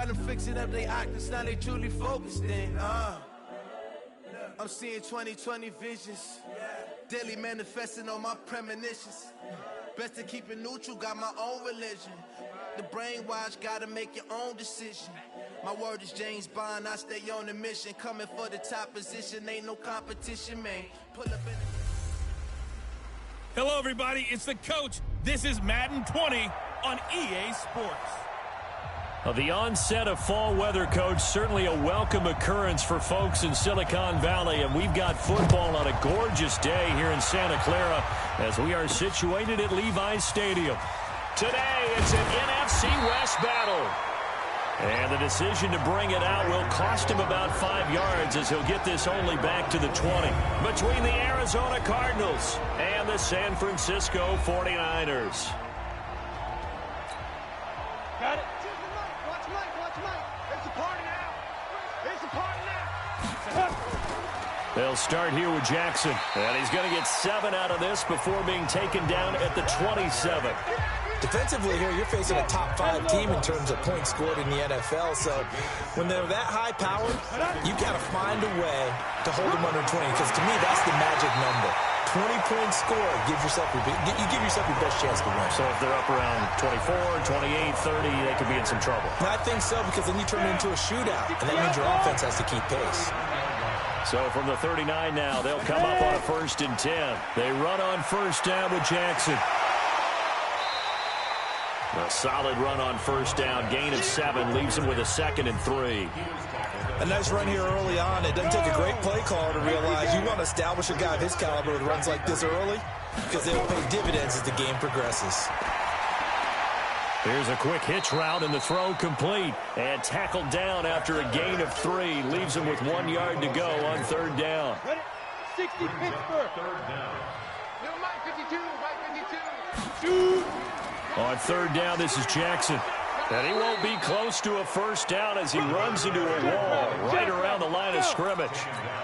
Got them fixing up they octaves, now they truly focused in. I'm seeing 2020 visions. Daily manifesting on my premonitions. Best to keep it neutral, got my own religion. The brainwash, gotta make your own decision. My word is James Bond, I stay on the mission. Coming for the top position, ain't no competition, man. Pull up in Hello, everybody. It's the coach. This is Madden 20 on EA Sports. The onset of fall weather, Coach, certainly a welcome occurrence for folks in Silicon Valley, and we've got football on a gorgeous day here in Santa Clara as we are situated at Levi's Stadium. Today, it's an NFC West battle. And the decision to bring it out will cost him about 5 yards as he'll get this only back to the 20. Between the Arizona Cardinals and the San Francisco 49ers. Got it. Watch Mike. It's a party now. It's a party now. They'll start here with Jackson. And he's going to get 7 out of this before being taken down at the 27. Defensively here, you're facing a top 5 team in terms of points scored in the NFL. So when they're that high powered, you got to find a way to hold them under 20. Because to me, that's the magic number. 20-point score gives yourself you give yourself your best chance to win. So if they're up around 24, 28, 30, they could be in some trouble. And I think so, because then you turn it into a shootout, and that means your offense has to keep pace. So from the 39 now, they'll come up on a 1st and 10. They run on 1st down with Jackson. A solid run on 1st down. Gain of 7 leaves him with a 2nd and 3. A nice run here early on. It doesn't take a great play caller to realize you want to establish a guy of his caliber with runs like this early, because they'll pay dividends as the game progresses. Here's a quick hitch route, and the throw complete. And tackled down after a gain of 3. Leaves him with 1 yard to go on 3rd down. 60 Pittsburgh. No, Mike 52. Mike 52. On 3rd down, this is Jackson. And he won't be close to a 1st down as he runs into a wall right around the line of scrimmage.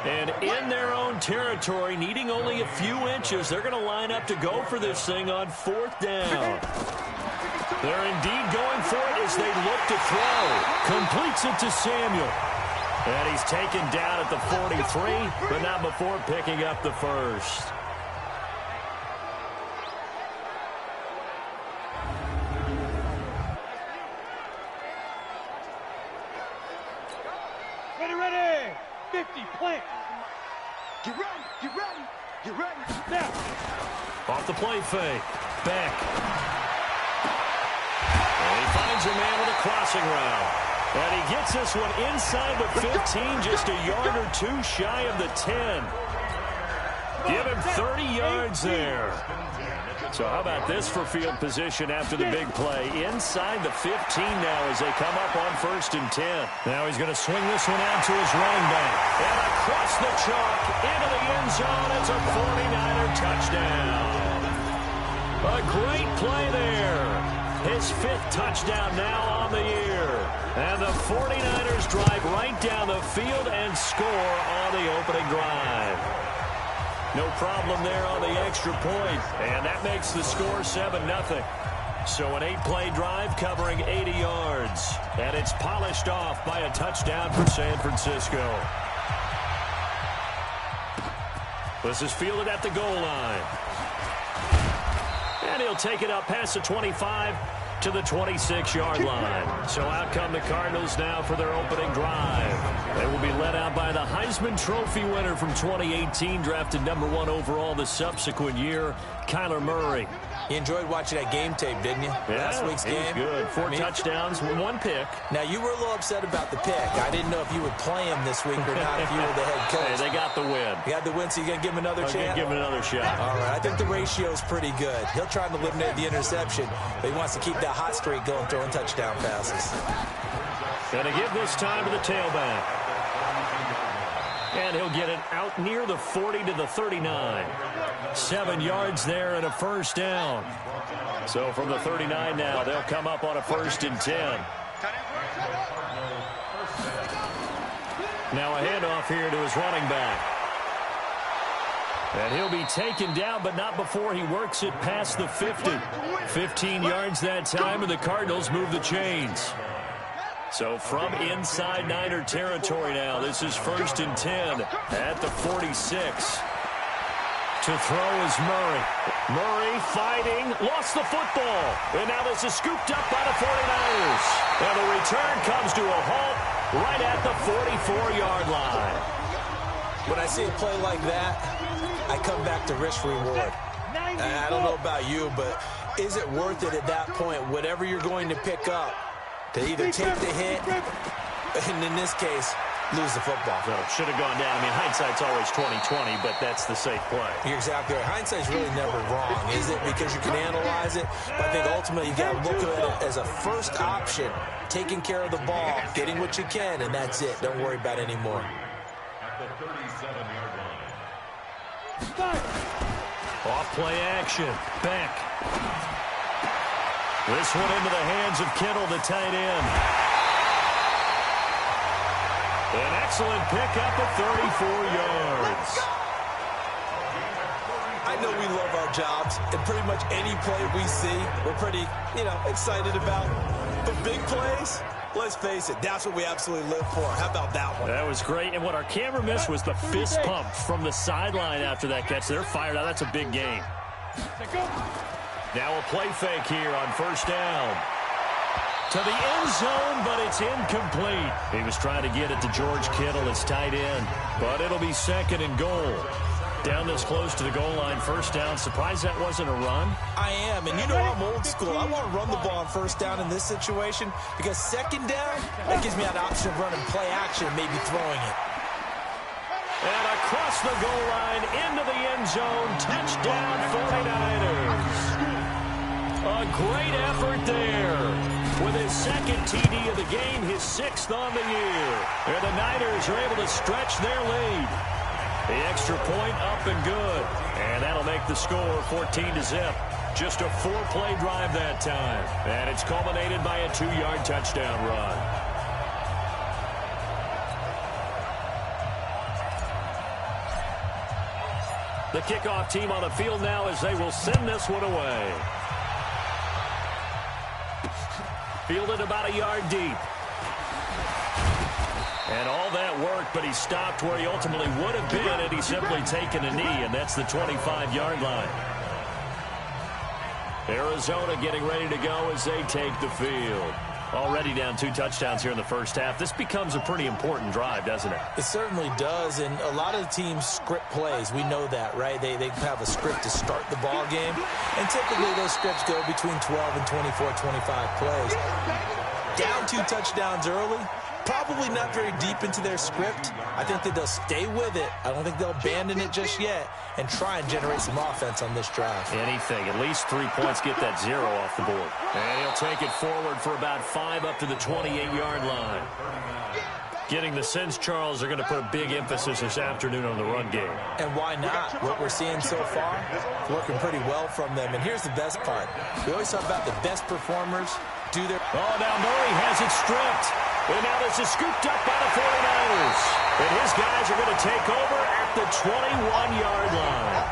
And in their own territory, needing only a few inches, they're going to line up to go for this thing on 4th down. They're indeed going for it as they look to throw. Completes it to Samuel. And he's taken down at the 43, but not before picking up the 1st. Ready. 50, plant. Get ready. Now. Off the play fake. Back. And he finds a man with a crossing route. And he gets this one inside the 15, just a yard or 2 shy of the 10. Give him 30 yards there. So how about this for field position after the big play? Inside the 15 now as they come up on 1st and 10. Now he's going to swing this one out to his running back. And across the chalk into the end zone. It's a 49er touchdown. A great play there. His 5th touchdown now on the year. And the 49ers drive right down the field and score on the opening drive. No problem there on the extra point. And that makes the score 7-0. So an 8-play drive covering 80 yards. And it's polished off by a touchdown for San Francisco. This is fielded at the goal line. And he'll take it up past the 25 to the 26-yard line. So out come the Cardinals now for their opening drive. They will be led out by the Heisman Trophy winner from 2018, drafted #1 overall the subsequent year, Kyler Murray. You enjoyed watching that game tape, didn't you? Yeah, Last week's game. Good. 4 touchdowns, 1 pick. Now, you were a little upset about the pick. I didn't know if you would play him this week or not if you were the head coach. Hey, they got the win. You got the win, so you're going to give him another chance? Give him another shot. All right, I think the ratio's pretty good. He'll try to eliminate the interception, but he wants to keep that hot streak going, throwing touchdown passes. Going to give this time to the tailback. And he'll get it out near the 40 to the 39. 7 yards there and a 1st down. So from the 39 now, they'll come up on a 1st and 10. Now a handoff here to his running back. And he'll be taken down, but not before he works it past the 50. 15 yards that time, and the Cardinals move the chains. So from inside Niner territory now, this is 1st and 10 at the 46. To throw is Murray. Murray fighting, lost the football. And now this is scooped up by the 49ers. And the return comes to a halt right at the 44-yard line. When I see a play like that, I come back to risk-reward. I don't know about you, but is it worth it at that point, whatever you're going to pick up, to either take the hit, and in this case, lose the football? So should have gone down. I mean, hindsight's always 20/20, but that's the safe play. You're exactly right. Hindsight's really never wrong, is it? Because you can analyze it, but I think ultimately you got to look at it as a first option, taking care of the ball, getting what you can, and that's it. Don't worry about it anymore. Off play action. Beck. This one into the hands of Kittle, the tight end. An excellent pickup of 34 yards. I know we love our jobs, and pretty much any play we see, we're pretty, excited about. But big plays, let's face it, that's what we absolutely live for. How about that one? That was great, and what our camera missed was the fist pump from the sideline after that catch. They're fired out. That's a big game. Now a play fake here on 1st down. To the end zone, but it's incomplete. He was trying to get it to George Kittle, his tight end, but it'll be 2nd and goal. Down this close to the goal line, 1st down. Surprised that wasn't a run? I am, and I'm old school. I want to run the ball on 1st down in this situation because 2nd down, that gives me an option of running play action and maybe throwing it. And across the goal line, into the end zone, touchdown 49ers. A great effort there. With his 2nd TD of the game, his 6th on the year. And the Niners are able to stretch their lead. The extra point up and good. And that'll make the score 14-0. Just a 4-play drive that time. And it's culminated by a 2-yard touchdown run. The kickoff team on the field now as they will send this one away. Fielded about a yard deep. And all that worked, but he stopped where he ultimately would have been had he simply taken a knee, and that's the 25-yard line. Arizona getting ready to go as they take the field. Already down 2 touchdowns here in the first half. This becomes a pretty important drive, doesn't it? It certainly does, and a lot of the teams script plays. We know that, right? They have a script to start the ball game, and typically those scripts go between 12 and 24, 25 plays. Down 2 touchdowns early, probably not very deep into their script. I think that they'll stay with it. I don't think they'll abandon it just yet and try and generate some offense on this drive. Anything. At least 3 points, get that 0 off the board. And he'll take it forward for about 5 up to the 28-yard line. Getting the sense, Charles, are going to put a big emphasis this afternoon on the run game. And why not? What we're seeing so far, working pretty well from them. And here's the best part. We always talk about the best performers do their... Oh, now Murray has it stripped. And now this is scooped up by the 49ers. And his guys are going to take over at the 21-yard line.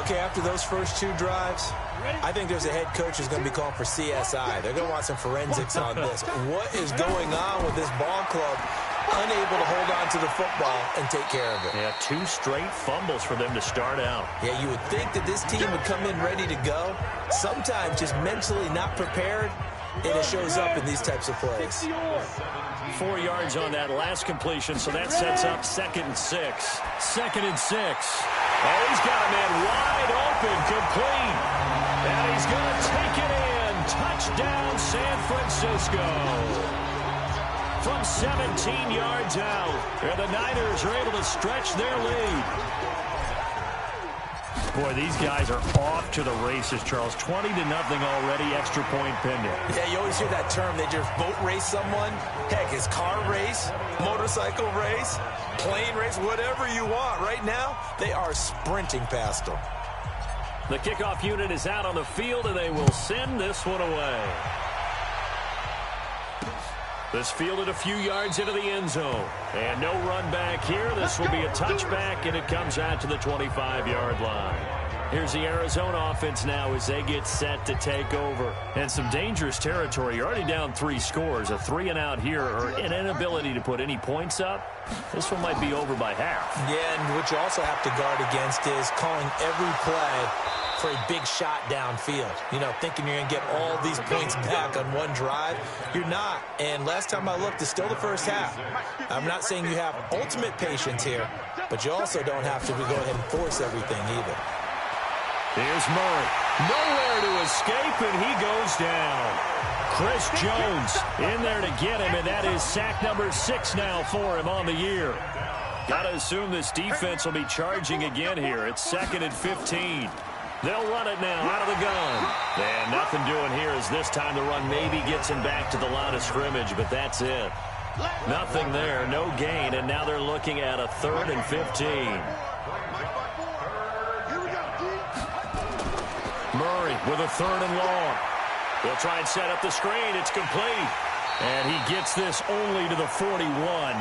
Okay, after those first 2 drives, I think there's a head coach who's going to be calling for CSI. They're going to want some forensics on this. What is going on with this ball club? Unable to hold on to the football and take care of it. Yeah, 2 straight fumbles for them to start out. Yeah, you would think that this team would come in ready to go. Sometimes just mentally not prepared, and it shows up in these types of plays. 4 yards on that last completion, so that sets up 2nd and 6. 2nd and 6. Oh, he's got a man wide open, complete. And he's going to take it in. Touchdown, San Francisco. From 17 yards out, and the Niners are able to stretch their lead. Boy, these guys are off to the races, Charles. 20-0 already, extra point pending. Yeah, you always hear that term. They just boat race someone. Heck, it's car race, motorcycle race, plane race, whatever you want. Right now, they are sprinting past them. The kickoff unit is out on the field, and they will send this one away. This fielded a few yards into the end zone. And no run back here. This will be a touchback, and it comes out to the 25-yard line. Here's the Arizona offense now as they get set to take over. And some dangerous territory. You're already down 3 scores. A 3-and-out here or an inability to put any points up. This one might be over by half. Yeah, and what you also have to guard against is calling every play for a big shot downfield. You know, thinking you're going to get all these points back on one drive. You're not. And last time I looked, it's still the first half. I'm not saying you have ultimate patience here, but you also don't have to go ahead and force everything either. Here's Murray. Nowhere to escape, and he goes down. Chris Jones in there to get him, and that is sack number 6 now for him on the year. Got to assume this defense will be charging again here. It's 2nd and 15. They'll run it now out of the gun. And nothing doing here as this time the run maybe gets him back to the line of scrimmage, but that's it. Nothing there, no gain, and now they're looking at a 3rd and 15. Murray with a 3rd and long. They'll try and set up the screen. It's complete. And he gets this only to the 41.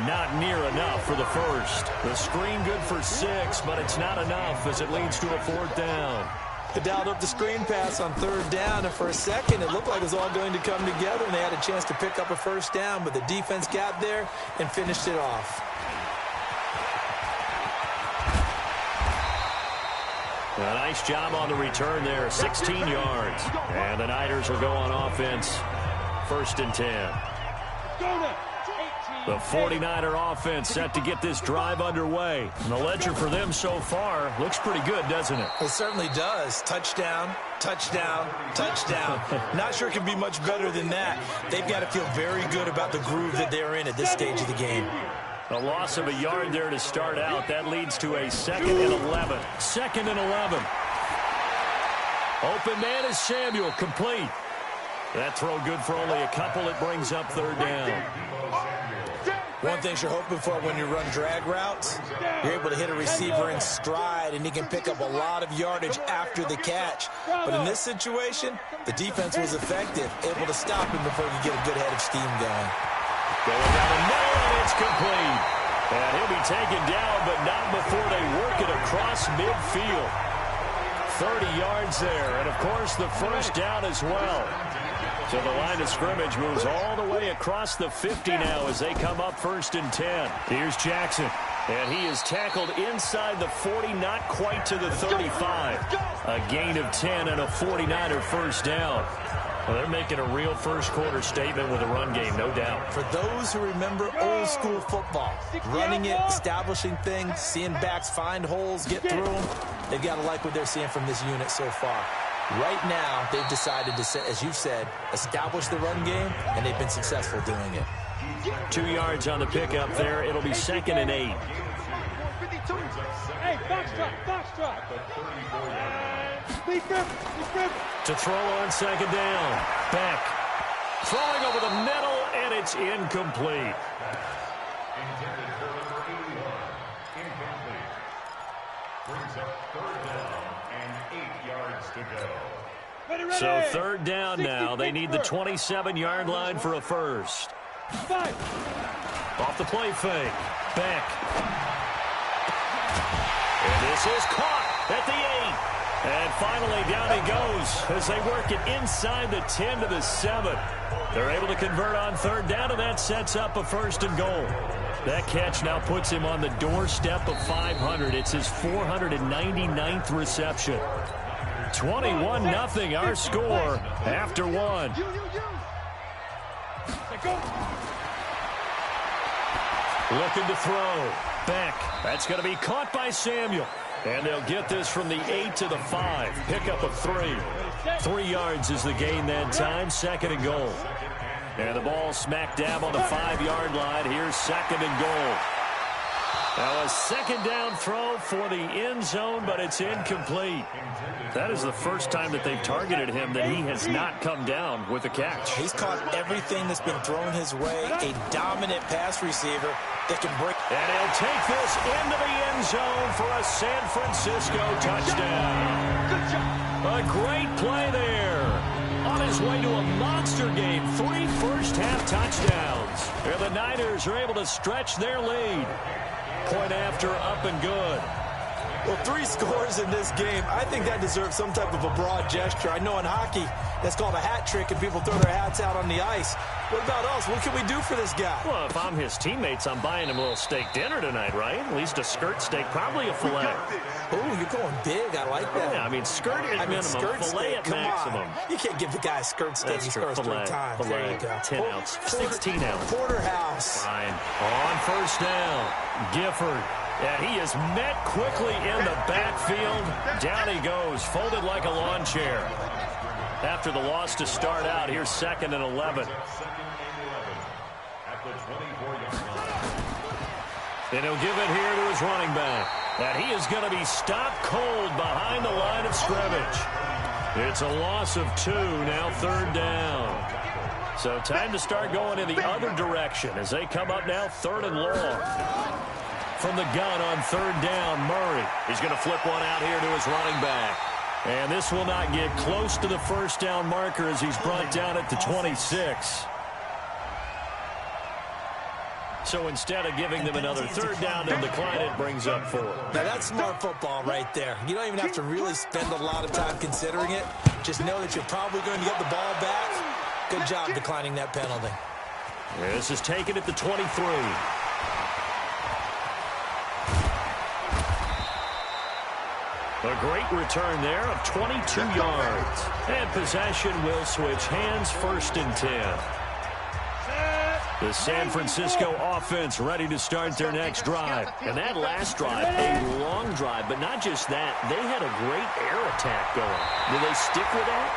Not near enough for the first. The screen good for 6, but it's not enough as it leads to a 4th down. They dialed up the screen pass on 3rd down, and for a second it looked like it was all going to come together, and they had a chance to pick up a 1st down, but the defense got there and finished it off. A nice job on the return there, 16 yards. And the Niners will go on offense, 1st and 10. The 49er offense set to get this drive underway. And the ledger for them so far looks pretty good, doesn't it? It certainly does. Touchdown, touchdown, touchdown. Not sure it can be much better than that. They've got to feel very good about the groove that they're in at this stage of the game. A loss of a yard there to start out. That leads to a 2nd and 11. 2nd and 11. Open man is Samuel, complete. That throw good for only a couple. It brings up 3rd down. One thing you're hoping for when you run drag routes, you're able to hit a receiver in stride, and he can pick up a lot of yardage after the catch. But in this situation, the defense was effective, able to stop him before you get a good head of steam going. Going down the middle, and it's complete. And he'll be taken down, but not before they work it across midfield. 30 yards there, and of course the 1st down as well. So the line of scrimmage moves all the way across the 50 now as they come up 1st and 10. Here's Jackson, and he is tackled inside the 40, not quite to the 35. A gain of 10 and a 49er 1st down. Well, they're making a real first-quarter statement with a run game, no doubt. For those who remember old-school football, running it, establishing things, seeing backs find holes, get through them, they've got to like what they're seeing from this unit so far. Right now, they've decided to, as you've said, establish the run game, and they've been successful doing it. 2 yards on the pickup there. It'll be 2nd and 8. Hey, box truck. To throw on 2nd down. Beck. Throwing over the middle, and it's incomplete. So 3rd down now. They need the 27-yard line for a first. Off the play fake. Beck. And this is caught at the 8. And finally down he goes as they work it inside the 10 to the 7. They're able to convert on 3rd down, and that sets up a 1st and goal. That catch now puts him on the doorstep of 500. It's his 499th reception. 21-0 our score after 1. Looking to throw. Beck. That's going to be caught by Samuel. And they'll get this from the 8 to the 5. Pickup of 3. 3 yards is the gain that time. 2nd and goal. And the ball smack dab on the 5-yard line. Here's 2nd and goal. Now a 2nd down throw for the end zone, but it's incomplete. That is the first time that they've targeted him that he has not come down with a catch. He's caught everything that's been thrown his way. A dominant pass receiver that can break. And he'll take this into the end zone for a San Francisco touchdown. A great play there. On his way to a monster game. 3 first-half touchdowns. And the Niners are able to stretch their lead. Point after, up and good. Well, 3 scores in this game. I think that deserves some type of a broad gesture. I know in hockey, that's called a hat trick, and people throw their hats out on the ice. What about us? What can we do for this guy? Well, if I'm his teammates, I'm buying him a little steak dinner tonight, right? At least a skirt steak, probably a filet. Oh, you're going big. I like that. Yeah, I mean, skirt at minimum, skirt filet steak, at come maximum. on. You can't give the guy a skirt steak. He scores 3 times. There you go. 10 ounce, 16 ounce. Porterhouse. Fine. On first down, Gifford. And he is met quickly in the backfield. Down he goes, folded like a lawn chair. After the loss to start out, here's 2nd and 11. And he'll give it here to his running back. And he is going to be stopped cold behind the line of scrimmage. It's a loss of 2, now 3rd down. So time to start going in the other direction as they come up now 3rd and long. From the gun on 3rd down, Murray. He's going to flip one out here to his running back. And this will not get close to the first down marker as he's brought down at the 26. So instead of giving them another 3rd down, they'll decline it, brings up 4. Now that's smart football right there. You don't even have to really spend a lot of time considering it. Just know that you're probably going to get the ball back. Good job declining that penalty. This is taken at the 23. A great return there of 22 yards. And possession will switch hands, 1st and 10. The San Francisco offense ready to start their next drive. And that last drive, a long drive, but not just that. They had a great air attack going. Do they stick with that?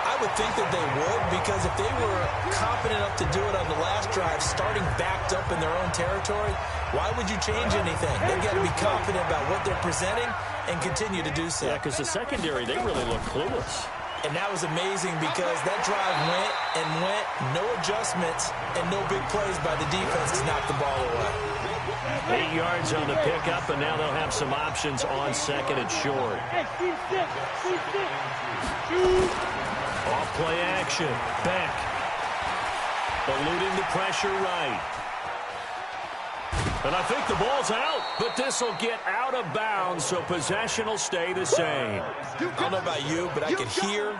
I would think that they would, because if they were confident enough to do it on the last drive, starting backed up in their own territory, why would you change anything? They've got to be confident about what they're presenting and continue to do so. Yeah, because the secondary, they really look clueless. And that was amazing because that drive went and went, no adjustments, and no big plays by the defense to knock the ball away. 8 yards on the pickup, and now they'll have some options on 2nd and short. Off play action. Beck. Eluding the pressure right. And I think the ball's out, but this will get out of bounds, so possession will stay the same. I don't know about you, but I could hear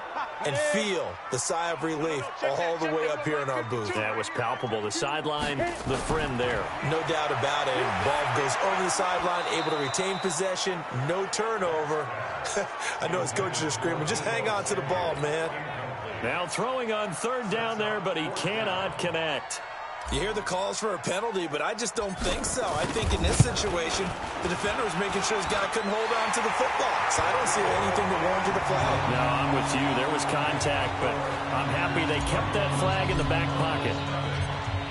and feel the sigh of relief all the way up here in our booth. That was palpable. The sideline, the friend there. No doubt about it. Ball goes over the sideline, able to retain possession, no turnover. I know his coaches are screaming, just hang on to the ball, man. Now throwing on 3rd down there, but he cannot connect. You hear the calls for a penalty, but I just don't think so. I think in this situation, the defender was making sure his guy couldn't hold on to the football. So I don't see anything that warranted the flag. No, I'm with you. There was contact, but I'm happy they kept that flag in the back pocket.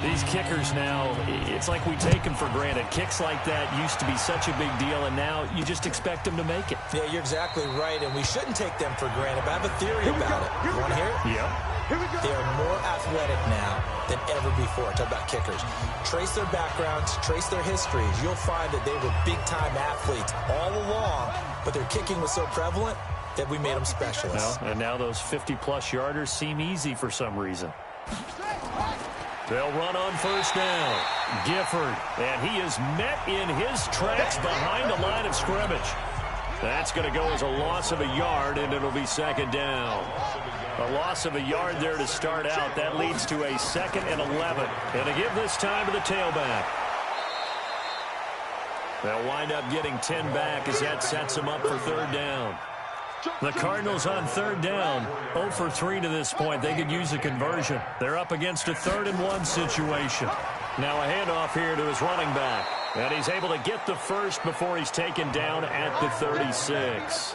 These kickers now, it's like we take them for granted. Kicks like that used to be such a big deal, and now you just expect them to make it. Yeah, you're exactly right, and we shouldn't take them for granted. But I have a theory about it. You want to hear it? Yeah. They are more athletic now than ever before. Talk about kickers. Trace their backgrounds, trace their histories. You'll find that they were big-time athletes all along, but their kicking was so prevalent that we made them specialists. Well, and now those 50-plus yarders seem easy for some reason. They'll run on 1st down. Gifford, and he is met in his tracks behind the line of scrimmage. That's going to go as a loss of a yard, and it'll be 2nd down. A loss of a yard there to start out. That leads to a 2nd and 11. And to give this time to the tailback. They'll wind up getting 10 back as that sets them up for 3rd down. The Cardinals on 3rd down, 0 for 3 to this point. They could use a conversion. They're up against a 3rd and 1 situation. Now a handoff here to his running back. And he's able to get the first before he's taken down at the 36.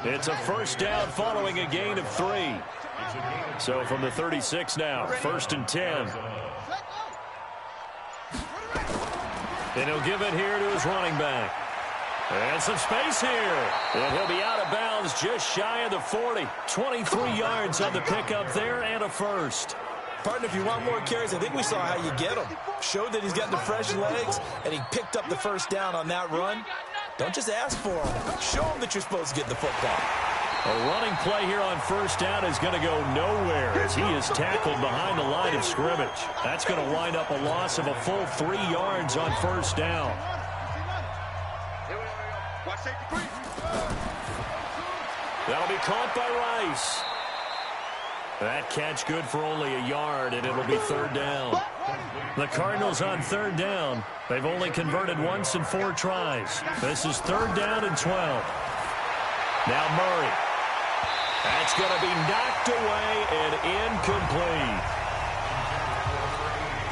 It's a 1st down following a gain of 3. So from the 36 now, 1st and 10. And he'll give it here to his running back. And some space here. And he'll be out of bounds just shy of the 40. 23 yards on the pickup there and a first. Partner, if you want more carries, I think we saw how you get them. Showed that he's got the fresh legs, and he picked up the 1st down on that run. Don't just ask for them. Show them that you're supposed to get the football. A running play here on 1st down is going to go nowhere as he is tackled behind the line of scrimmage. That's going to wind up a loss of a full 3 yards on 1st down. That'll be caught by Rice. That catch good for only a yard, and it'll be third down. The Cardinals on third down. They've only converted once in 4 tries. This is third down and 12. Now Murray. That's going to be knocked away and incomplete.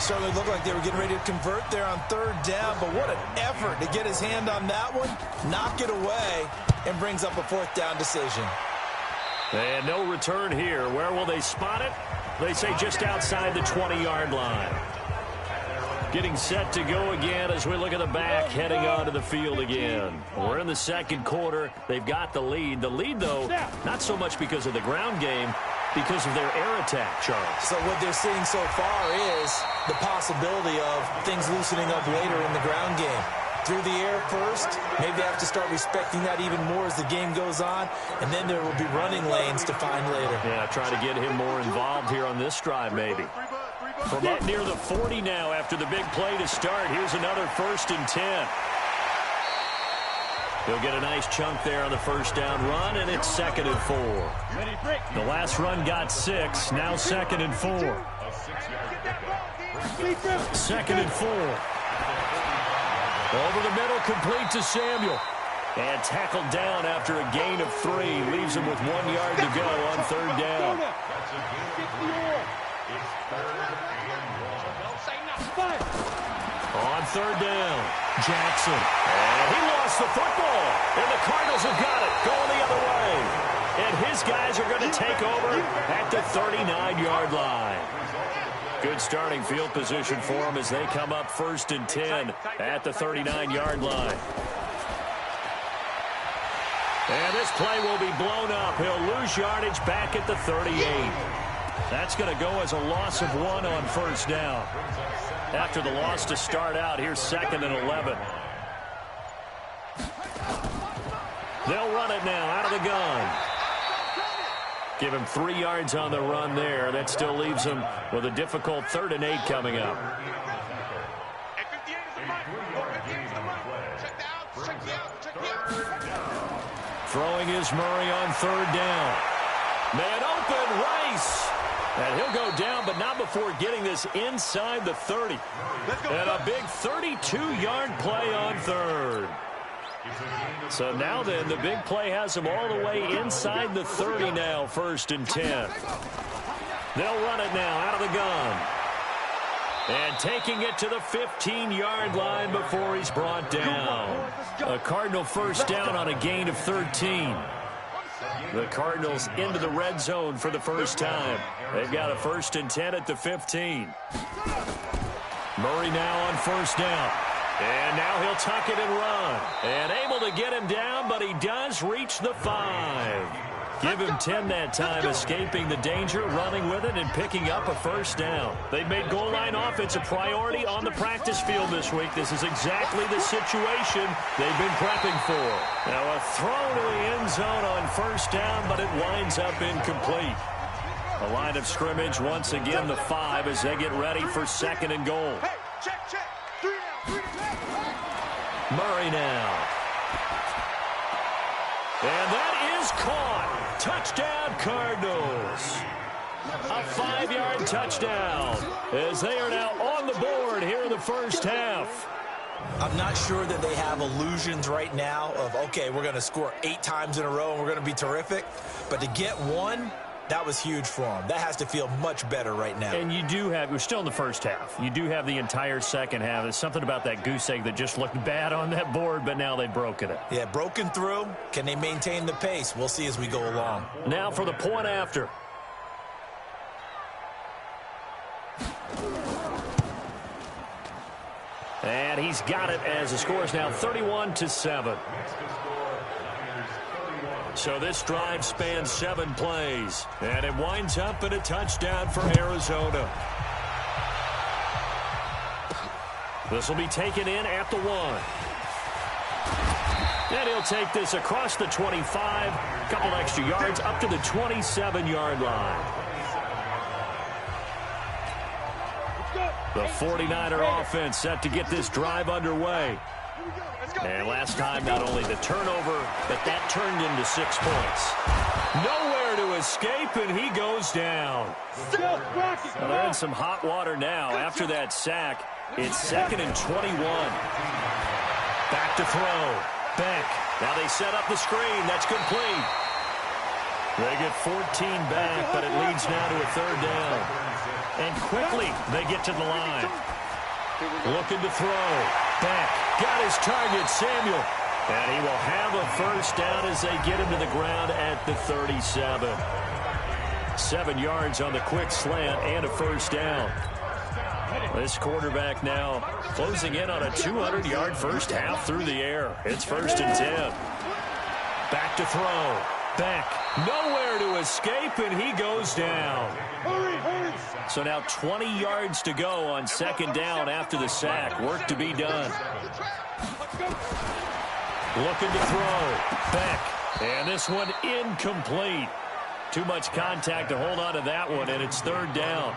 Certainly looked like they were getting ready to convert there on third down, but what an effort to get his hand on that one, knock it away, and brings up a fourth down decision. And no return here. Where will they spot it? They say just outside the 20-yard line. Getting set to go again as we look at the back, heading onto the field again. We're in the second quarter. They've got the lead. The lead, though, not so much because of the ground game, because of their air attack, Charles. So what they're seeing so far is the possibility of things loosening up later in the ground game. Through the air first, maybe they have to start respecting that even more as the game goes on, and then there will be running lanes to find later. Yeah, try to get him more involved here on this drive, maybe. From up near the 40 now after the big play to start, here's another 1st and 10. He'll get a nice chunk there on the first down run, and it's 2nd and 4. The last run got 6, now 2nd and 4. 2nd and 4. Over the middle, complete to Samuel. And tackled down after a gain of 3. Leaves him with 1 yard to go on third down. On third down, Jackson. And he lost the football. And the Cardinals have got it, going the other way. And his guys are going to take over at the 39-yard line. Good starting field position for them as they come up 1st and 10 at the 39-yard line. And this play will be blown up. He'll lose yardage back at the 38. That's going to go as a loss of 1 on first down. After the loss to start out, here's 2nd and 11. They'll run it now out of the gun. Give him 3 yards on the run there. That still leaves him with a difficult 3rd and 8 coming up. Throwing is Murray on third down. Man open, Rice. And he'll go down, but not before getting this inside the 30. And a big 32-yard play on third. So now then, the big play has him all the way inside the 30 now, 1st and 10. They'll run it now out of the gun. And taking it to the 15-yard line before he's brought down. A Cardinal first down on a gain of 13. The Cardinals into the red zone for the first time. They've got a 1st and 10 at the 15. Murray now on first down. And now he'll tuck it and run. And able to get him down, but he does reach the 5. Give him 10 that time, escaping the danger, running with it, and picking up a first down. They've made goal line offense a priority on the practice field this week. This is exactly the situation they've been prepping for. Now a throw to the end zone on first down, but it winds up incomplete. The line of scrimmage once again the 5 as they get ready for 2nd and goal. Murray now. And that is caught. Touchdown, Cardinals. A 5-yard touchdown as they are now on the board here in the first half. I'm not sure that they have illusions right now of, okay, we're going to score 8 times in a row and we're going to be terrific. But to get 1, that was huge for them. That has to feel much better right now. And you do have, we're still in the first half. You do have the entire second half. There's something about that goose egg that just looked bad on that board, but now they've broken it. Yeah, broken through. Can they maintain the pace? We'll see as we go along. Now for the point after. And he's got it as the score is now 31-7. So this drive spans 7 plays, and it winds up in a touchdown for Arizona. This will be taken in at the 1. And he'll take this across the 25, a couple extra yards up to the 27-yard line. The 49er offense set to get this drive underway. And last time, not only the turnover, but that turned into 6 points. Nowhere to escape, and he goes down. Well, they're in some hot water now. After that sack, it's 2nd and 21. Back to throw. Beck. Now they set up the screen. That's complete. They get 14 back, but it leads now to a 3rd down. And quickly, they get to the line. Looking to throw. Beck got his target, Samuel. And he will have a 1st down as they get him to the ground at the 37. 7 yards on the quick slant and a 1st down. This quarterback now closing in on a 200-yard first half through the air. It's 1st and 10. Back to throw. Beck, nowhere to escape, and he goes down. So now 20 yards to go on 2nd down after the sack. Work to be done. Looking to throw. Beck, and this one incomplete. Too much contact to hold on to that one, and it's 3rd down.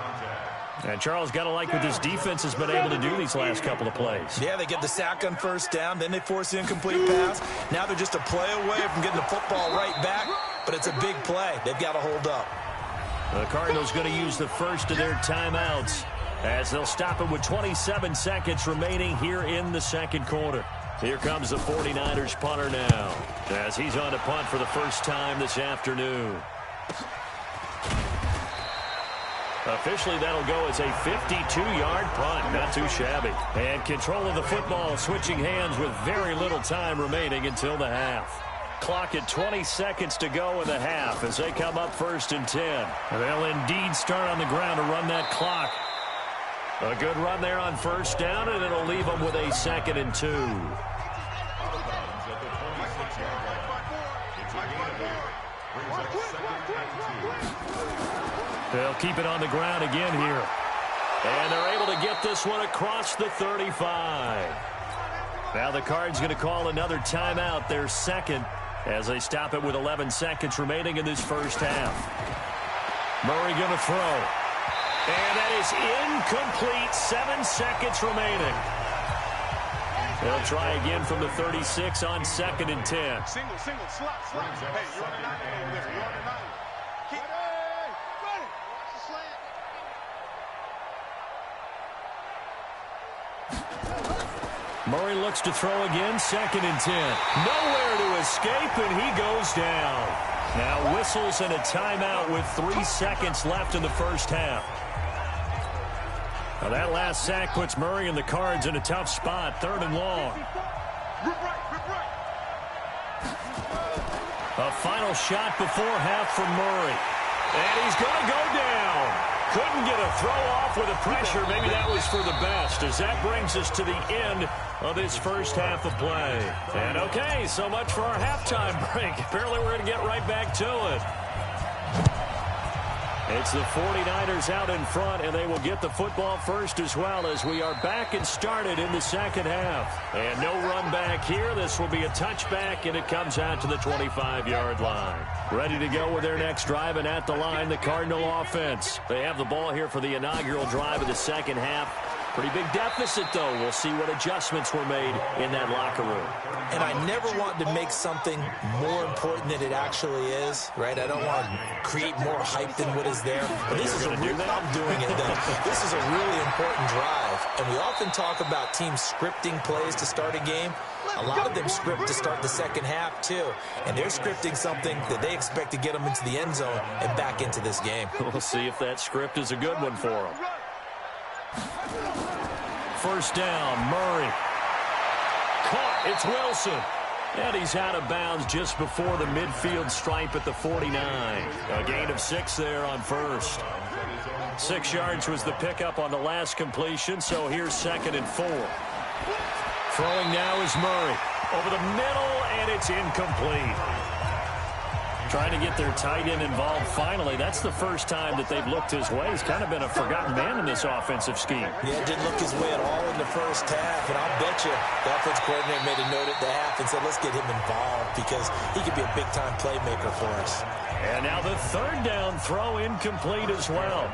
And Charles, got to like what this defense has been able to do these last couple of plays. Yeah, they get the sack on 1st down, then they force the incomplete pass. Now they're just a play away from getting the football right back, but it's a big play. They've got to hold up. The Cardinals going to use the first of their timeouts as they'll stop it with 27 seconds remaining here in the 2nd quarter. Here comes the 49ers punter now as he's on to punt for the first time this afternoon. Officially, that'll go as a 52-yard punt. Not too shabby. And control of the football switching hands with very little time remaining until the half. Clock at 20 seconds to go in the half as they come up 1st and 10. They'll indeed start on the ground to run that clock. A good run there on 1st down, and it'll leave them with a 2nd and 2. They'll keep it on the ground again here. And they're able to get this one across the 35. Now the Cards going to call another timeout, their 2nd, as they stop it with 11 seconds remaining in this first half. Murray going to throw. And that is incomplete. 7 seconds remaining. They'll try again from the 36 on 2nd and 10. Single, slot. Hey, you're on the 9 over there. You're on the 9. Keep it. Ready. Watch the slant. Murray looks to throw again, 2nd and 10. Nowhere to escape, and he goes down. Now whistles and a timeout with 3 seconds left in the first half. Now that last sack puts Murray and the Cards in a tough spot, 3rd and long. A final shot before half from Murray. And he's going to go down. Couldn't get a throw off with the pressure. Maybe that was for the best, as that brings us to the end of this first half of play. And okay, so much for our halftime break. Apparently we're going to get right back to it. It's the 49ers out in front, and they will get the football first as well as we are back and started in the 2nd half. And no run back here. This will be a touchback, and it comes out to the 25-yard line. Ready to go with their next drive, and at the line, the Cardinal offense. They have the ball here for the inaugural drive of the 2nd half. Pretty big deficit, though. We'll see what adjustments were made in that locker room. And I never want to make something more important than it actually is, right? I don't want to create more hype than what is there. But this is I'm doing it then. This is a really important drive. And we often talk about teams scripting plays to start a game. A lot of them script to start the 2nd half, too. And they're scripting something that they expect to get them into the end zone and back into this game. We'll see if that script is a good one for them. 1st down, Murray. Caught, it's Wilson. And he's out of bounds just before the midfield stripe at the 49. A gain of 6 there on 1st. 6 yards was the pickup on the last completion, so here's 2nd and 4. Throwing now is Murray. Over the middle, and it's incomplete. Trying to get their tight end involved finally. That's the first time that they've looked his way. He's kind of been a forgotten man in this offensive scheme. Yeah, didn't look his way at all in the first half. And I'll bet you the offense coordinator made a note at the half and said, let's get him involved because he could be a big-time playmaker for us. And now the 3rd down throw incomplete as well.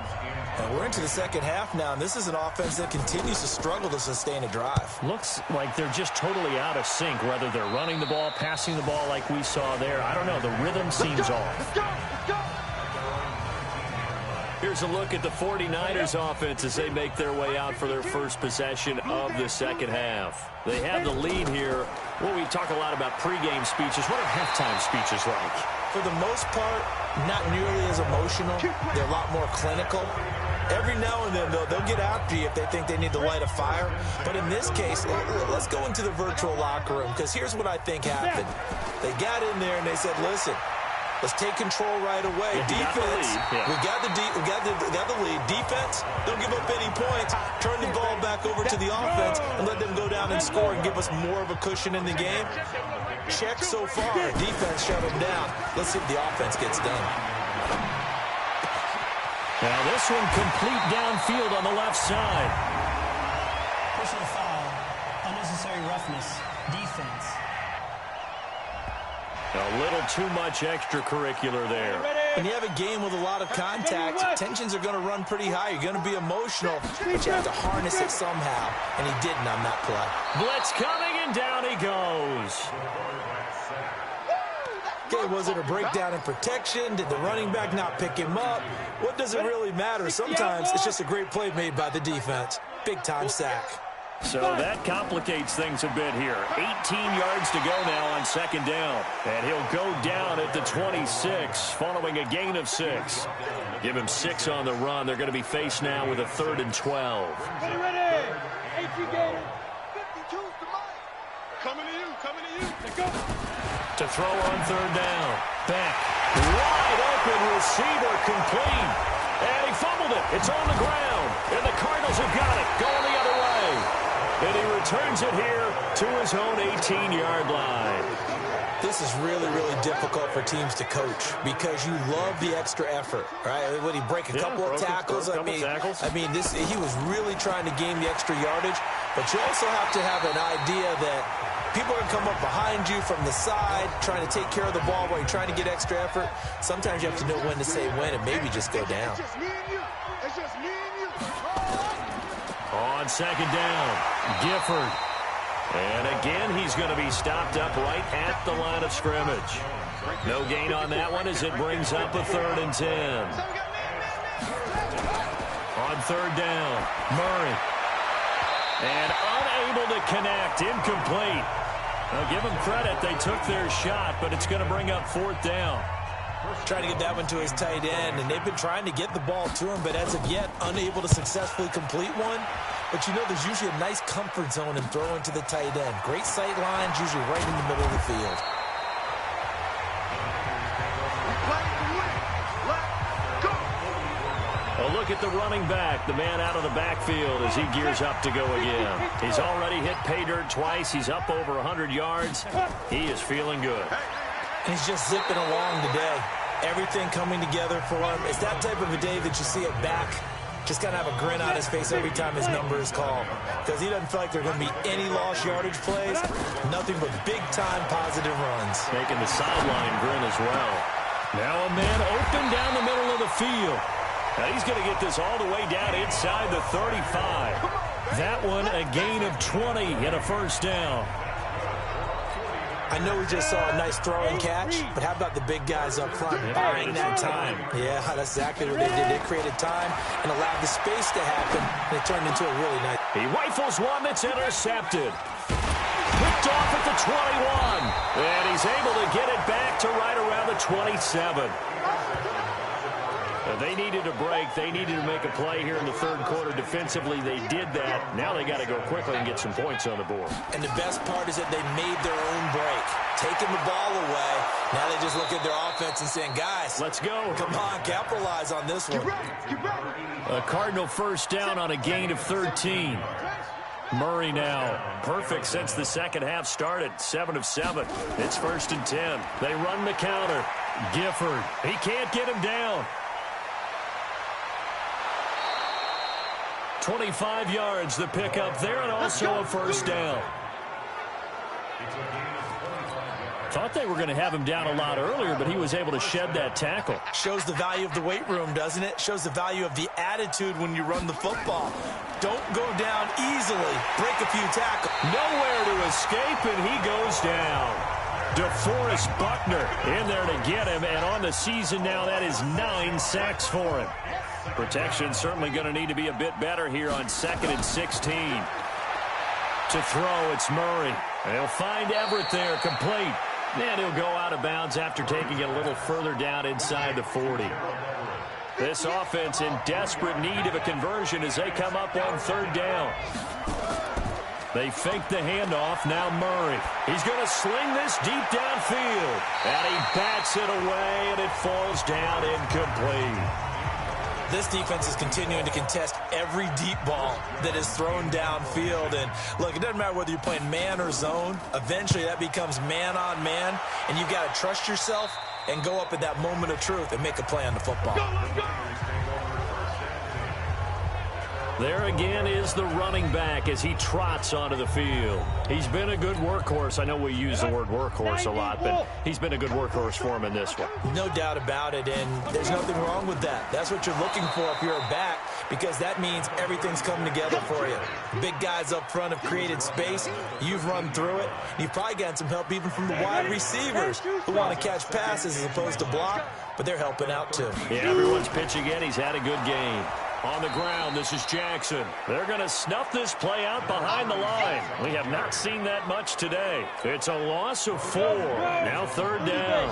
And we're into the second half now, and this is an offense that continues to struggle to sustain a drive. Looks like they're just totally out of sync, whether they're running the ball, passing the ball like we saw there. I don't know. The rhythm seems off. Let's go. Let's go. Here's a look at the 49ers offense as they make their way out for their first possession of the second half. They have the lead here. Well, we talk a lot about pregame speeches. What are halftime speeches like? For the most part, not nearly as emotional. They're a lot more clinical. Every now and then, though, they'll get after you if they think they need to light a fire. But in this case, let's go into the virtual locker room, because here's what I think happened. They got in there and they said, listen, let's take control right away. Defense, we got the lead. Defense, don't give up any points. Turn the ball back over to the offense and let them go down and score and give us more of a cushion in the game. Check so far. Defense shut them down. Let's see if the offense gets done. Now this one complete downfield on the left side. Personal foul, unnecessary roughness, defense. A little too much extracurricular there. When you have a game with a lot of contact, tensions are going to run pretty high. You're going to be emotional, but you have to harness it somehow, and he didn't on that play. Blitz coming, and down he goes. Okay, was it a breakdown in protection? Did the running back not pick him up? What does it really matter? Sometimes it's just a great play made by the defense. Big-time sack. So that complicates things a bit here. 18 yards to go now on second down. And he'll go down at the 26 following a gain of 6. Give him 6 on the run. They're going to be faced now with a 3rd and 12. Ready. 18 gator. 52's the mic. Coming to you. Coming to you. Let's go. To throw on 3rd down. Beck. Wide open receiver complete. And he fumbled it. It's on the ground. And the Cardinals have got it. Going the other way. And he returns it here to his own 18-yard line. This is really, really difficult for teams to coach because you love the extra effort, right? Would he break a couple of tackles? I mean, he was really trying to gain the extra yardage, but you also have to have an idea that people are going to come up behind you from the side, trying to take care of the ball while you're trying to get extra effort. Sometimes you have to know when to say when and maybe just go down. It's just me and you. It's just me and you. On second down, Gifford. And again, he's going to be stopped up right at the line of scrimmage. No gain on that one as it brings up a 3rd and 10. On 3rd down, Murray. And unable to connect, incomplete. Now give them credit, they took their shot, but it's going to bring up 4th down. Trying to get that one to his tight end, and they've been trying to get the ball to him, but as of yet, unable to successfully complete one. But you know, there's usually a nice comfort zone in throwing to the tight end. Great sight lines, usually right in the middle of the field. A look at the running back, the man out of the backfield as he gears up to go again. He's already hit pay dirt twice. He's up over 100 yards. He is feeling good. He's just zipping along today. Everything coming together for him. It's that type of a day that you see it back. Just got to have a grin on his face every time his number is called. Because he doesn't feel like there are going to be any lost yardage plays. Nothing but big-time positive runs. Making the sideline grin as well. Now a man open down the middle of the field. Now he's going to get this all the way down inside the 35. That one a gain of 20 and a 1st down. I know we just saw a nice throw and catch, but how about the big guys up front buying that time? Yeah, that's exactly what they did. They created time and allowed the space to happen, and it turned into a really nice. He rifles one that's intercepted. Picked off at the 21. And he's able to get it back to right around the 27. They needed a break. They needed to make a play here in the 3rd quarter. Defensively, they did that. Now they got to go quickly and get some points on the board. And the best part is that they made their own break. Taking the ball away. Now they just look at their offense and saying, guys, let's go. Come on, capitalize on this one. A Cardinal 1st down on a gain of 13. Murray now perfect since the second half started. 7 of 7. It's 1st and 10. They run the counter. Gifford, he can't get him down. 25 yards the pickup there, and also a 1st down. Thought they were going to have him down a lot earlier, but he was able to shed that tackle. Shows the value of the weight room, doesn't it? Shows the value of the attitude when you run the football. Don't go down easily. Break a few tackles. Nowhere to escape, and he goes down. DeForest Buckner in there to get him, and on the season now, that is 9 sacks for him. Protection certainly going to need to be a bit better here on 2nd and 16. To throw, it's Murray. And he'll find Everett there, complete. And he'll go out of bounds after taking it a little further down inside the 40. This offense in desperate need of a conversion as they come up on 3rd down. They fake the handoff. Now Murray. He's going to sling this deep downfield. And he bats it away, and it falls down incomplete. This defense is continuing to contest every deep ball that is thrown downfield. And look, it doesn't matter whether you're playing man or zone. Eventually that becomes man on man, and you've got to trust yourself and go up at that moment of truth and make a play on the football. There again is the running back as he trots onto the field. He's been a good workhorse. I know we use the word workhorse a lot, but he's been a good workhorse for him in this one. No doubt about it, and there's nothing wrong with that. That's what you're looking for if you're a back, because that means everything's coming together for you. Big guys up front have created space. You've run through it. You've probably gotten some help even from the wide receivers who want to catch passes as opposed to block, but they're helping out too. Yeah, everyone's pitching in. He's had a good game. On the ground, this is Jackson. They're going to snuff this play out behind the line. We have not seen that much today. It's a loss of 4. Now 3rd down.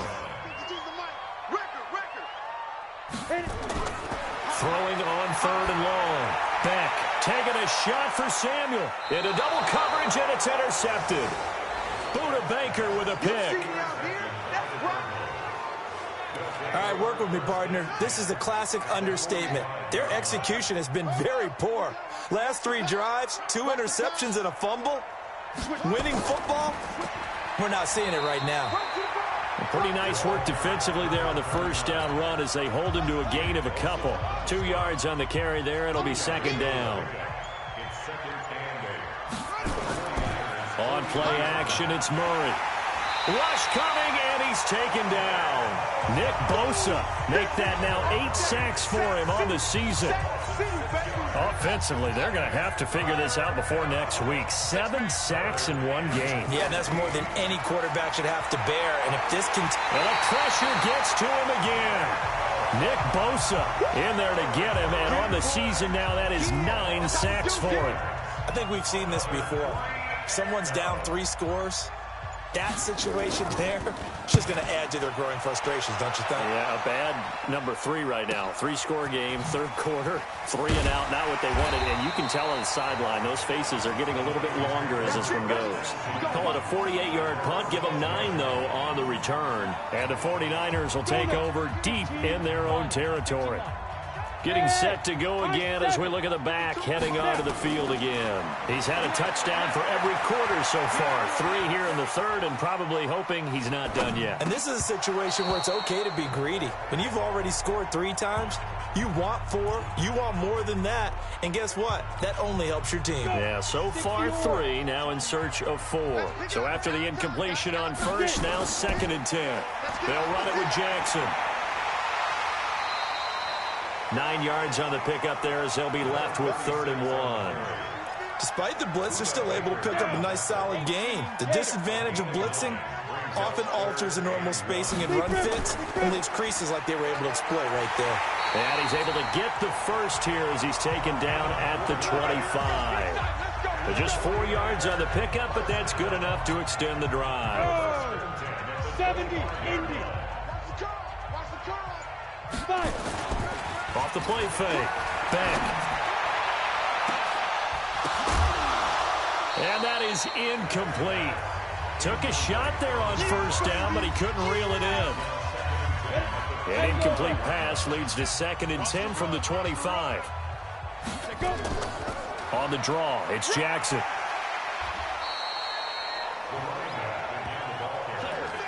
Throwing on 3rd and long. Beck taking a shot for Samuel. Into double coverage, and it's intercepted. Buda Baker with a pick. All right, work with me, partner. This is a classic understatement. Their execution has been very poor. Last 3 drives, 2 interceptions and a fumble. Winning football? We're not seeing it right now. Pretty nice work defensively there on the 1st down run as they hold him to a gain of a couple. 2 yards on the carry there. It'll be 2nd down. On play action, it's Murray. Rush coming, and he's taken down. Nick Bosa make that now 8 sacks for him on the season. Offensively, they're going to have to figure this out before next week. 7 sacks in 1 game. Yeah, that's more than any quarterback should have to bear. And if this can... And the pressure gets to him again. Nick Bosa in there to get him, and on the season now, that is 9 sacks for him. I think we've seen this before. Someone's down 3 scores. That situation there is just going to add to their growing frustrations, don't you think? Yeah, a bad number 3 right now. 3-score game, 3rd quarter, 3 and out, not what they wanted. And you can tell on the sideline, those faces are getting a little bit longer as this one goes. Call it a 48-yard punt. Give them 9, though, on the return. And the 49ers will take over deep in their own territory. Getting set to go again as we look at the back heading onto the field again. He's had a touchdown for every quarter so far. 3 here in the 3rd, and probably hoping he's not done yet. And this is a situation where it's okay to be greedy. When you've already scored 3 times, you want 4, you want more than that. And guess what? That only helps your team. Yeah, so far 3, now in search of 4. So after the incompletion on 1st, now 2nd and 10. They'll run it with Jackson. 9 yards on the pickup there as they'll be left with 3rd and 1. Despite the blitz, they're still able to pick up a nice solid gain. The disadvantage of blitzing often alters the normal spacing and run fits and leaves creases like they were able to exploit right there. And he's able to get the 1st here as he's taken down at the 25. But just 4 yards on the pickup, but that's good enough to extend the drive. 70, Indy. Watch the curl. Off the play fake. Beck. And that is incomplete. Took a shot there on 1st down, but he couldn't reel it in. An incomplete pass leads to 2nd and 10 from the 25. On the draw, it's Jackson.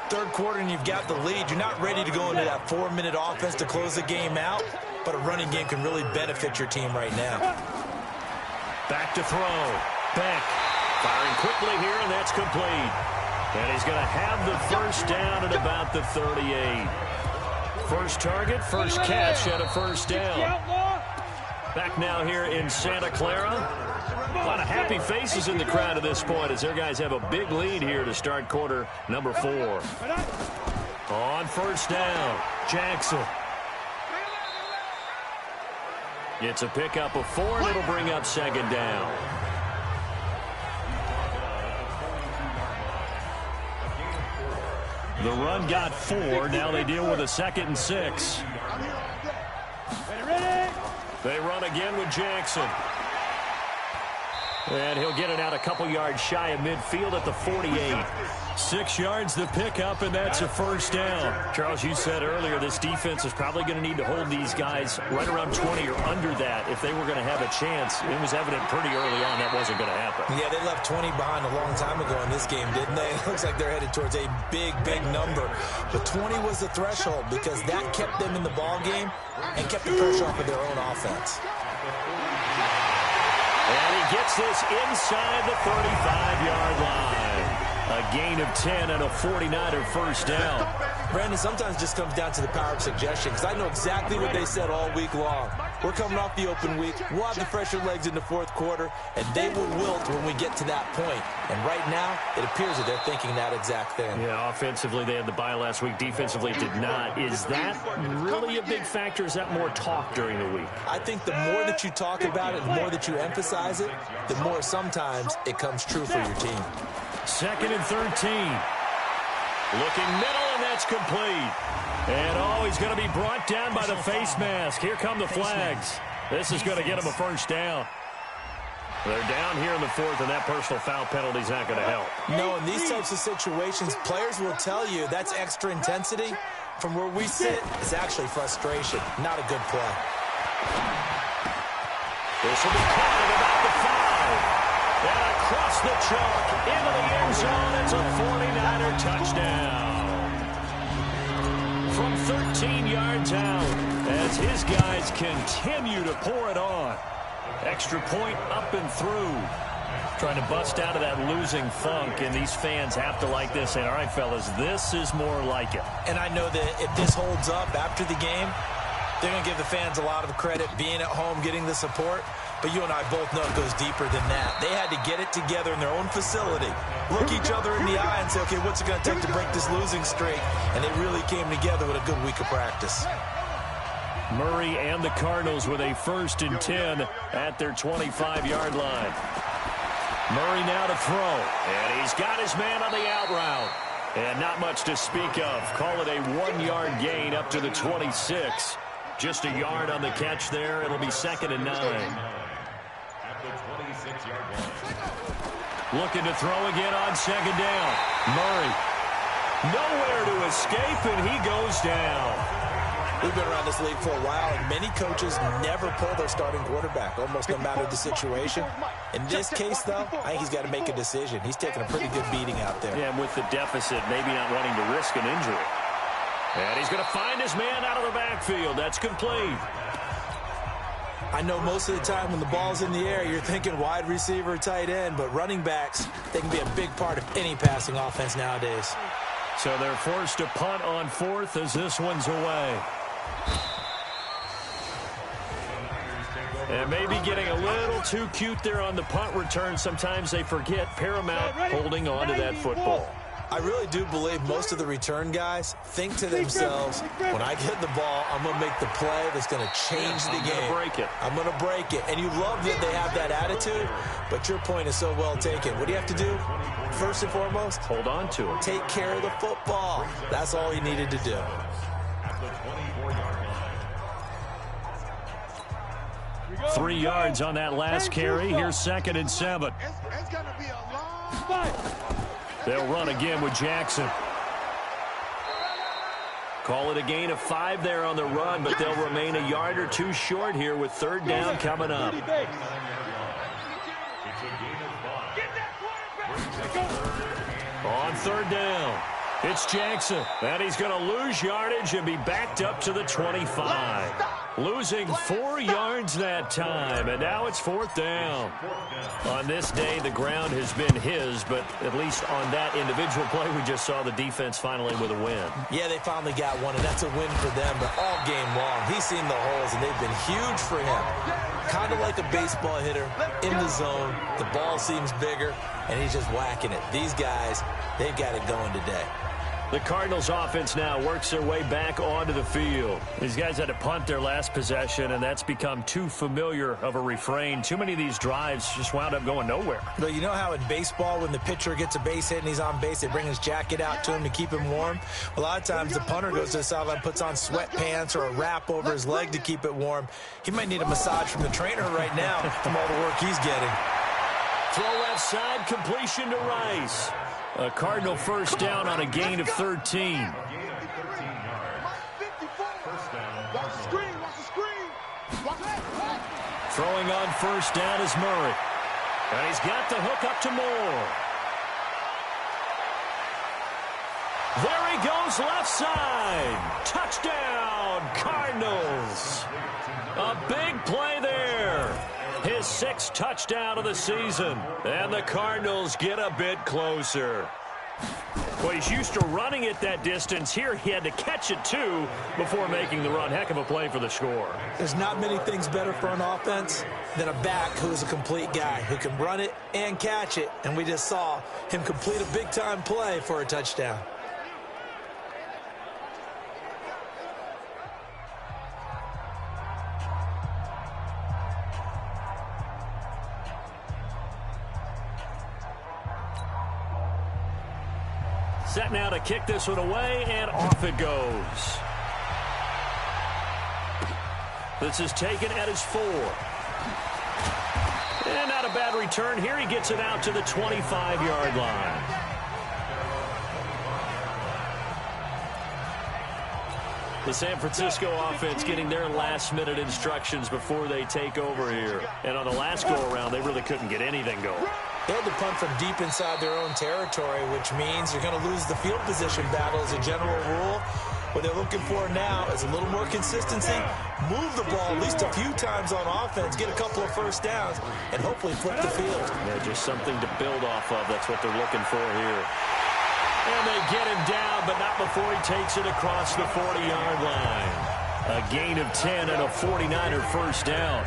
3rd quarter and you've got the lead. You're not ready to go into that 4-minute offense to close the game out, but a running game can really benefit your team right now. Back to throw. Beck firing quickly here, and that's complete. And he's going to have the first down at about the 38. First target, first catch at a first down. Back now here in Santa Clara. A lot of happy faces in the crowd at this point as their guys have a big lead here to start quarter number 4. On first down, Jackson. It's a pickup of 4, and it'll bring up second down. The run got 4. Now they deal with a 2nd and 6. They run again with Jackson. And he'll get it out a couple yards shy of midfield at the 48. 6 yards the pickup, and that's a first down. Charles, you said earlier this defense is probably going to need to hold these guys right around 20 or under that if they were going to have a chance. It was evident pretty early on that wasn't going to happen. Yeah, they left 20 behind a long time ago in this game, didn't they? It looks like they're headed towards a big, big number. But 20 was the threshold because that kept them in the ball game and kept the pressure off of their own offense. And he gets this inside the 35-yard line. A gain of 10 and a 49er first down. Brandon, sometimes it just comes down to the power of suggestion because I know exactly what they said all week long. We're coming off the open week. We'll have the fresher legs in the fourth quarter, and they will wilt when we get to that point. And right now, it appears that they're thinking that exact thing. Yeah, offensively, they had the bye last week. Defensively, did not. Is that really a big factor? Is that more talk during the week? I think the more that you talk about it, the more that you emphasize it, the more sometimes it comes true for your team. 2nd and 13. Looking middle, and that's complete. And, he's going to be brought down by the face mask. Here come the flags. This is going to get him a first down. They're down here in the 4th, and that personal foul penalty is not going to help. No, in these types of situations, players will tell you that's extra intensity. From where we sit, it's actually frustration. Not a good play. This will be caught at about the 5. And across the chalk, into the end zone, it's a 49er touchdown. From 13 yards out, as his guys continue to pour it on. Extra point up and through. Trying to bust out of that losing funk, and these fans have to like this. And all right, fellas, this is more like it. And I know that if this holds up after the game, they're going to give the fans a lot of credit being at home, getting the support. But you and I both know it goes deeper than that. They had to get it together in their own facility, look each other in the eye and say, okay, what's it going to take to break this losing streak? And they really came together with a good week of practice. Murray and the Cardinals with a 1st and 10 at their 25-yard line. Murray now to throw. And he's got his man on the out route. And not much to speak of. Call it a 1-yard gain up to the 26. Just a yard on the catch there. It'll be 2nd and 9. Looking to throw again on 2nd down. Murray. Nowhere to escape, and he goes down. We've been around this league for a while, and many coaches never pull their starting quarterback, almost no matter the situation. In this case, though, I think he's got to make a decision. He's taking a pretty good beating out there. Yeah, and with the deficit, maybe not wanting to risk an injury. And he's going to find his man out of the backfield. That's complete. I know most of the time when the ball's in the air, you're thinking wide receiver, tight end, but running backs, they can be a big part of any passing offense nowadays. So they're forced to punt on 4th as this one's away. And maybe getting a little too cute there on the punt return. Sometimes they forget paramount holding on to that football. I really do believe most of the return guys think to themselves, when I get the ball, I'm going to make the play that's going to change the game. I'm going to break it. And you love that they have that attitude, but your point is so well taken. What do you have to do? First and foremost, hold on to it. Take care of the football. That's all he needed to do. Three yards on that last carry. Here's 2nd and 7. It's going to be a long fight. They'll run again with Jackson. Call it a gain of 5 there on the run, but they'll remain a yard or 2 short here with 3rd down coming up. On 3rd down, it's Jackson. And he's going to lose yardage and be backed up to the 25. Losing 4 yards that time, and now it's 4th down. On this day, the ground has been his, but at least on that individual play, we just saw the defense finally with a win. Yeah, they finally got one, and that's a win for them, but all game long, he's seen the holes, and they've been huge for him. Kind of like a baseball hitter in the zone. The ball seems bigger, and he's just whacking it. These guys, they've got it going today. The Cardinals offense now works their way back onto the field. These guys had to punt their last possession, and that's become too familiar of a refrain. Too many of these drives just wound up going nowhere. But you know how in baseball, when the pitcher gets a base hit and he's on base, they bring his jacket out to him to keep him warm? A lot of times the punter goes to the sideline, puts on sweatpants or a wrap over his leg to keep it warm. He might need a massage from the trainer right now from all the work he's getting. Throw left side, completion to Rice. A Cardinal first down on a gain of 13. Throwing on first down is Murray. And he's got the hook up to Moore. There he goes, left side. Touchdown, Cardinals. A big play there. His 6th touchdown of the season. And the Cardinals get a bit closer. Well, he's used to running it that distance. Here he had to catch it, too, before making the run. Heck of a play for the score. There's not many things better for an offense than a back who's a complete guy, who can run it and catch it. And we just saw him complete a big-time play for a touchdown. Set now to kick this one away, and off it goes. This is taken at his 4. And not a bad return here. He gets it out to the 25-yard line. The San Francisco offense getting their last-minute instructions before they take over here. And on the last go-around, they really couldn't get anything going. They had to punt from deep inside their own territory, which means you're going to lose the field position battle as a general rule. What they're looking for now is a little more consistency, move the ball at least a few times on offense, get a couple of first downs, and hopefully flip the field. Yeah, just something to build off of. That's what they're looking for here. And they get him down, but not before he takes it across the 40-yard line. A gain of 10 and a 49er first down.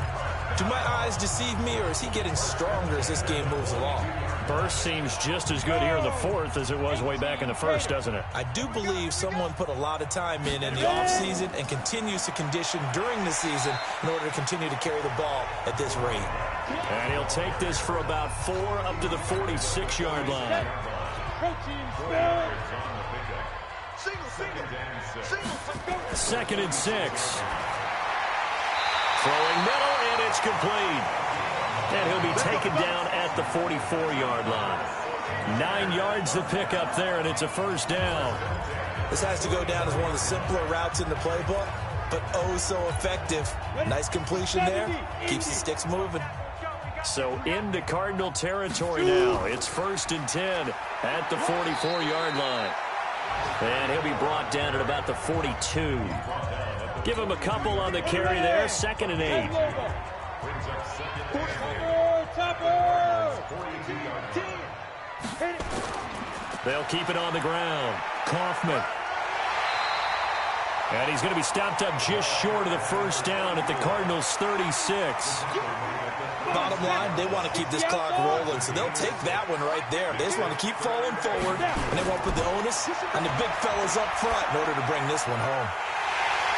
Do my eyes deceive me, or is he getting stronger as this game moves along? Burst seems just as good here in the 4th as it was way back in the 1st, doesn't it? I do believe someone put a lot of time in the offseason and continues to condition during the season in order to continue to carry the ball at this rate. And he'll take this for about 4 up to the 46-yard line. 2nd and 6. Throwing middle, and it's complete. And he'll be taken down at the 44-yard line. 9 yards to pick up there, and it's a first down. This has to go down as one of the simpler routes in the playbook, but oh so effective. Nice completion there. Keeps the sticks moving. So into Cardinal territory now. It's 1st and 10 at the 44-yard line. And he'll be brought down at about the 42. Give him a couple on the carry there. 2nd and 8. They'll keep it on the ground. Kaufman. And he's going to be stopped up just short of the first down at the Cardinals' 36. Bottom line, they want to keep this clock rolling, so they'll take that one right there. They just want to keep falling forward, and they won't put the onus on the big fellas up front in order to bring this one home.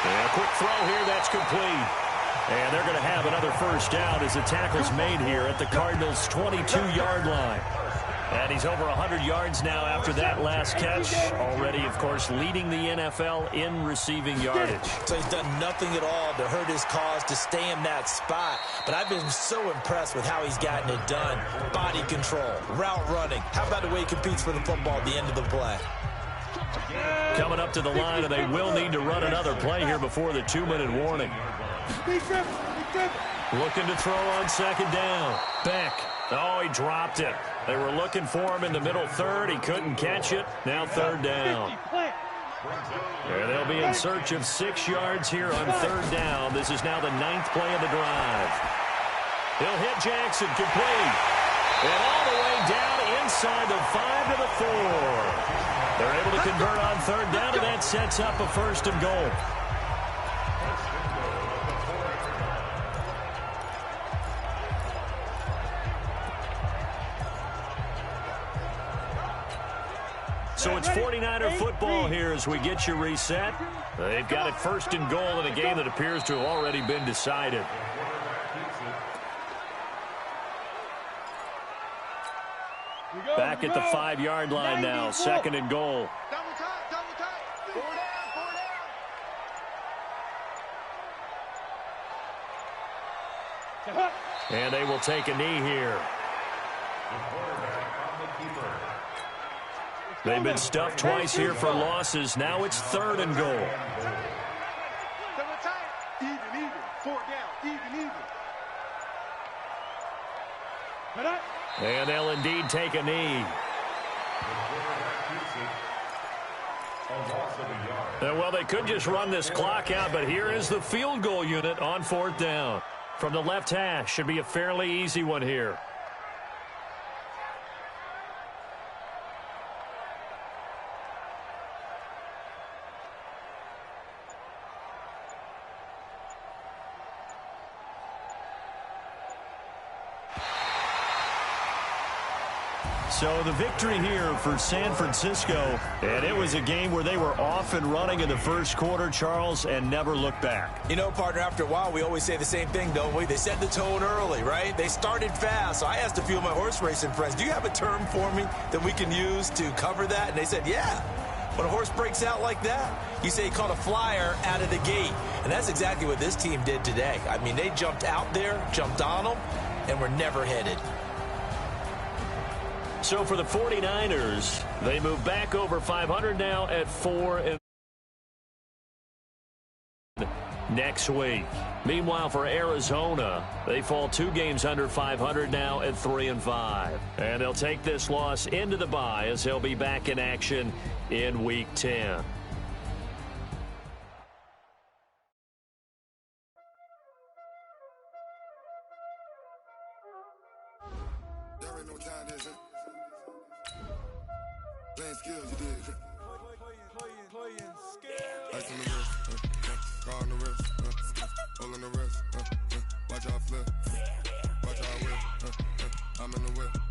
And a quick throw here, that's complete. And they're going to have another first down as the tackle's made here at the Cardinals' 22-yard line. And he's over 100 yards now after that last catch. Already, of course, leading the NFL in receiving yardage. So he's done nothing at all to hurt his cause to stay in that spot. But I've been so impressed with how he's gotten it done. Body control, route running. How about the way he competes for the football at the end of the play? Coming up to the line, and they will need to run another play here before the 2-minute warning. Looking to throw on 2nd down. Beck. Oh, he dropped it. They were looking for him in the middle 3rd. He couldn't catch it. Now 3rd down. And they'll be in search of 6 yards here on 3rd down. This is now the 9th play of the drive. He'll hit Jackson, complete. And all the way down inside the 5 to the 4. They're able to convert on 3rd down, and that sets up a 1st and goal. So it's 49er football here as we get you reset. They've got it 1st and goal in a game that appears to have already been decided. Back at the 5-yard line now, 2nd and goal. Double tight. 4 down. And they will take a knee here. They've been stuffed twice here for losses. Now it's 3rd and goal. Double tight. Even. 4 down. Even. And they'll indeed take a knee. Well, they could just run this clock out, but here is the field goal unit on 4th down. From the left hash, should be a fairly easy one here. So the victory here for San Francisco, and it was a game where they were off and running in the 1st quarter, Charles, and never looked back. You know, partner, after a while, we always say the same thing, don't we? They set the tone early, right? They started fast. So I asked a few of my horse racing friends, do you have a term for me that we can use to cover that? And they said, yeah. When a horse breaks out like that, you say he caught a flyer out of the gate. And that's exactly what this team did today. I mean, they jumped out there, jumped on them, and were never headed. So for the 49ers, they move back over 500 now at 4 next week. Meanwhile, for Arizona, they fall 2 games under 500 now at 3-5. And they'll take this loss into the bye as they'll be back in action in Week 10. Playing skills, you did. Playing skills. Ice on the wrist, car on the wrist, hole in the wrist, watch out flip, watch out whip, I'm in the whip.